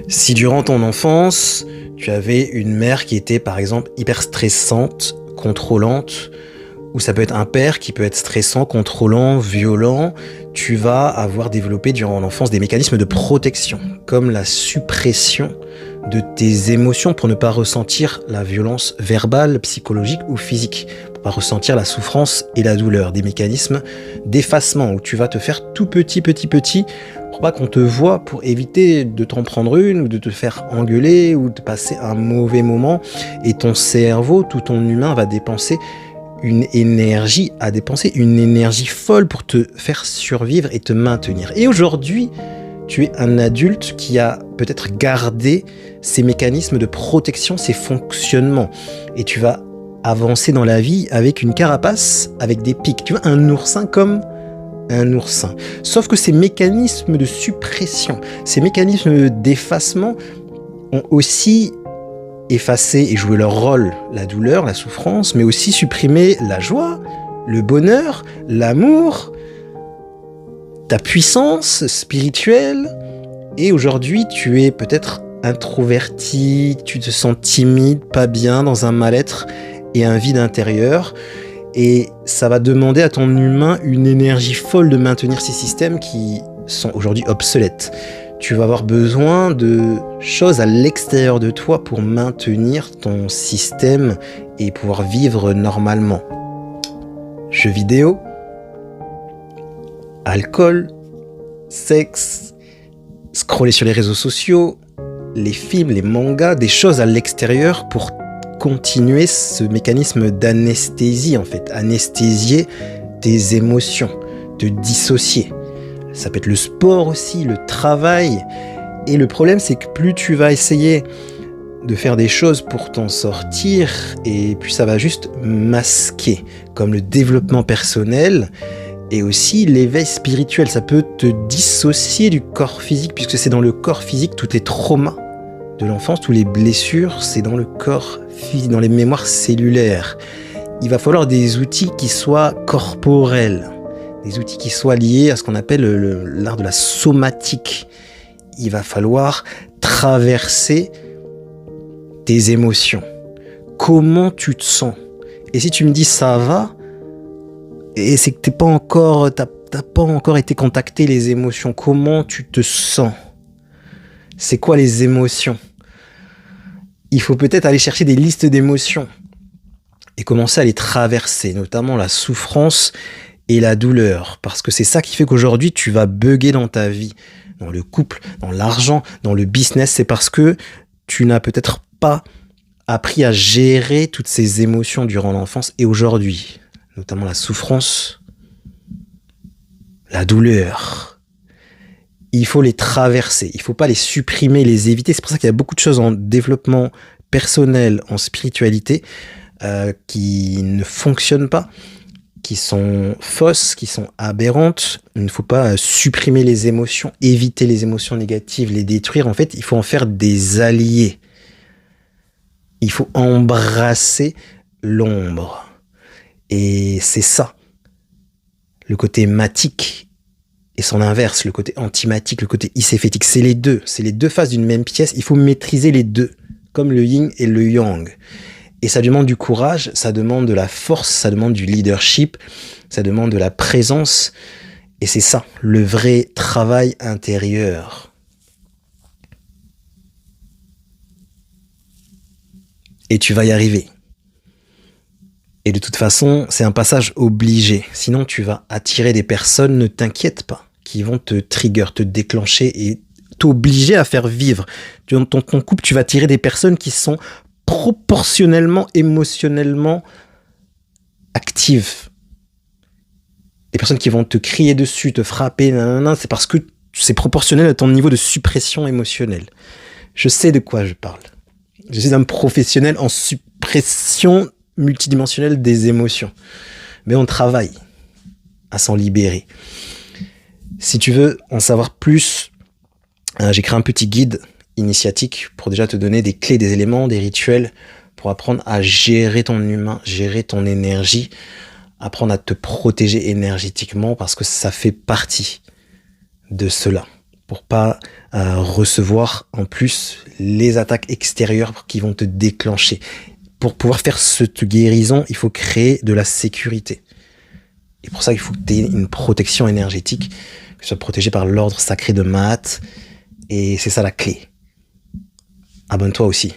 Si durant ton enfance, tu avais une mère qui était par exemple hyper stressante, contrôlante, ou ça peut être un père qui peut être stressant, contrôlant, violent, tu vas avoir développé durant l'enfance des mécanismes de protection, comme la suppression de tes émotions pour ne pas ressentir la violence verbale, psychologique ou physique, pour pas ressentir la souffrance et la douleur, des mécanismes d'effacement où tu vas te faire tout petit, pour pas qu'on te voie, pour éviter de t'en prendre une ou de te faire engueuler ou de passer un mauvais moment, et ton cerveau, tout ton humain va dépenser une énergie folle pour te faire survivre et te maintenir. Et aujourd'hui, tu es un adulte qui a peut-être gardé ces mécanismes de protection, ces fonctionnements. Et tu vas avancer dans la vie avec une carapace, avec des pics. Tu vois, un oursin comme un oursin. Sauf que ces mécanismes de suppression, ces mécanismes d'effacement ont aussi effacé et joué leur rôle, la douleur, la souffrance, mais aussi supprimé la joie, le bonheur, l'amour, ta puissance spirituelle. Et aujourd'hui, tu es peut-être introverti, tu te sens timide, pas bien, dans un mal-être et un vide intérieur. Et ça va demander à ton humain une énergie folle de maintenir ces systèmes qui sont aujourd'hui obsolètes. Tu vas avoir besoin de choses à l'extérieur de toi pour maintenir ton système et pouvoir vivre normalement. Jeux vidéo, alcool, sexe, scroller sur les réseaux sociaux, les films, les mangas, des choses à l'extérieur pour continuer ce mécanisme d'anesthésie en fait, anesthésier tes émotions, te dissocier. Ça peut être le sport aussi, le travail. Et le problème, c'est que plus tu vas essayer de faire des choses pour t'en sortir, et puis ça va juste masquer, comme le développement personnel et aussi l'éveil spirituel. Ça peut te dissocier du corps physique, puisque c'est dans le corps physique tous tes traumas de l'enfance, toutes les blessures, c'est dans le corps physique, dans les mémoires cellulaires. Il va falloir des outils qui soient corporels, des outils qui soient liés à ce qu'on appelle l'art de la somatique. Il va falloir traverser tes émotions. Comment tu te sens? Et si tu me dis ça va, et c'est que t'as pas encore été contacté les émotions, comment tu te sens? C'est quoi les émotions? Il faut peut-être aller chercher des listes d'émotions et commencer à les traverser, notamment la souffrance et la douleur, parce que c'est ça qui fait qu'aujourd'hui tu vas bugger dans ta vie, dans le couple, dans l'argent, dans le business. C'est parce que tu n'as peut-être pas appris à gérer toutes ces émotions durant l'enfance et aujourd'hui, notamment la souffrance, la douleur. Il faut les traverser, il faut pas les supprimer, les éviter. C'est pour ça qu'il y a beaucoup de choses en développement personnel, en spiritualité, qui ne fonctionnent pas, qui sont fausses, qui sont aberrantes. Il ne faut pas supprimer les émotions, éviter les émotions négatives, les détruire. En fait, il faut en faire des alliés. Il faut embrasser l'ombre. Et c'est ça, le côté matique et son inverse, le côté antimatique, le côté icéphétique. C'est les deux faces d'une même pièce. Il faut maîtriser les deux, comme le yin et le yang. Et ça demande du courage, ça demande de la force, ça demande du leadership, ça demande de la présence. Et c'est ça, le vrai travail intérieur. Et tu vas y arriver. Et de toute façon, c'est un passage obligé. Sinon, tu vas attirer des personnes, ne t'inquiète pas, qui vont te trigger, te déclencher et t'obliger à faire vivre. Dans ton couple, tu vas attirer des personnes qui sont proportionnellement, émotionnellement actives. Des personnes qui vont te crier dessus, te frapper, nanana, c'est parce que c'est proportionnel à ton niveau de suppression émotionnelle. Je sais de quoi je parle. Je suis un professionnel en suppression multidimensionnelle des émotions. Mais on travaille à s'en libérer. Si tu veux en savoir plus, j'ai créé un petit guide initiatique pour déjà te donner des clés, des éléments, des rituels pour apprendre à gérer ton humain, gérer ton énergie, apprendre à te protéger énergétiquement parce que ça fait partie de cela. pour pas recevoir en plus les attaques extérieures qui vont te déclencher. Pour pouvoir faire cette guérison, il faut créer de la sécurité. Et pour ça, il faut que tu aies une protection énergétique, que tu sois protégé par l'ordre sacré de Maat. Et c'est ça la clé. Abonne-toi aussi.